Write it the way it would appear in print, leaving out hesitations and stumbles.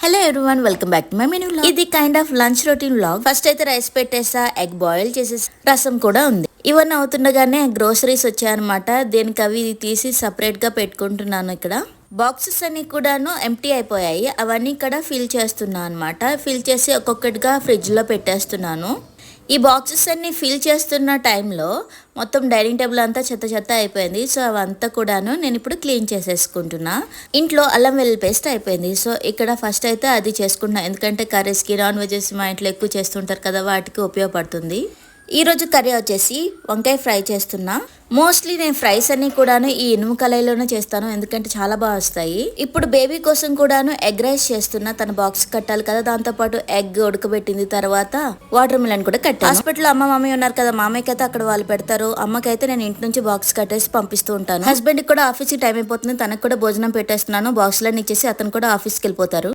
Hello everyone, welcome back to my menu vlog. ఇది kind of lunch routine vlog. First అయితే rice పెట్టేసా, egg boil చేసేసి, రసం కూడా ఉంది. ఇవన్నీ అవుతుండగానే గ్రోసరీస్ వచ్చాయన్నమాట. దేనికి అవి తీసి సపరేట్ గా పెట్టుకుంటున్నాను. ఇక్కడ బాక్సెస్ అన్ని కూడాను ఎంప్టీ అయిపోయాయి. అవన్నీ ఇక్కడ ఫిల్ చేస్తున్నాను అనమాట. ఫిల్ చేసి ఒక్కొక్కటిగా ఫ్రిడ్జ్ లో పెట్టేస్తున్నాను. ఈ బాక్సెస్ అన్ని ఫిల్ చేస్తున్న టైంలో మొత్తం డైనింగ్ టేబుల్ అంతా చెత్త చెత్త అయిపోయింది. సో అవంతా కూడాను నేను ఇప్పుడు క్లీన్ చేసేసుకుంటున్నా. ఇంట్లో అల్లం వెల్లుల్లి పేస్ట్ అయిపోయింది. సో ఇక్కడ ఫస్ట్ అయితే అది చేసుకుంటున్నా. ఎందుకంటే కర్రీస్కి, నాన్ వెజెస్ మా ఇంట్లో ఎక్కువ చేస్తుంటారు కదా, వాటికి ఉపయోగపడుతుంది. ఈ రోజు కర్రీ వచ్చేసి వంకాయ ఫ్రై చేస్తున్నా. మోస్ట్లీ నేను ఫ్రైస్ అన్ని కూడాను ఈ ఇనుము కళాయిలోనే చేస్తాను, ఎందుకంటే చాలా బాగా వస్తాయి. ఇప్పుడు బేబీ కోసం కూడాను ఎగ్ రైస్ చేస్తున్నా. తన బాక్స్ కట్టాలి కదా, దాంతో పాటు ఎగ్ ఉడకబెట్టింది, తర్వాత వాటర్ మిలన్ కూడా కట్టాను. హాస్పిటల్లో అమ్మ మామయ్య ఉన్నారు కదా, మామయ్యకి అయితే అక్కడ వాళ్ళు పెడతారు, అమ్మకైతే నేను ఇంటి నుంచి బాక్స్ కట్టేసి పంపిస్తూ ఉంటాను. హస్బెండ్ కి కూడా ఆఫీస్ కి టైం అయిపోతుంది, తనకు కూడా భోజనం పెట్టేస్తున్నాను. బాక్స్ లన్నీ ఇచ్చేసి అతను కూడా ఆఫీస్కి వెళ్ళిపోతారు.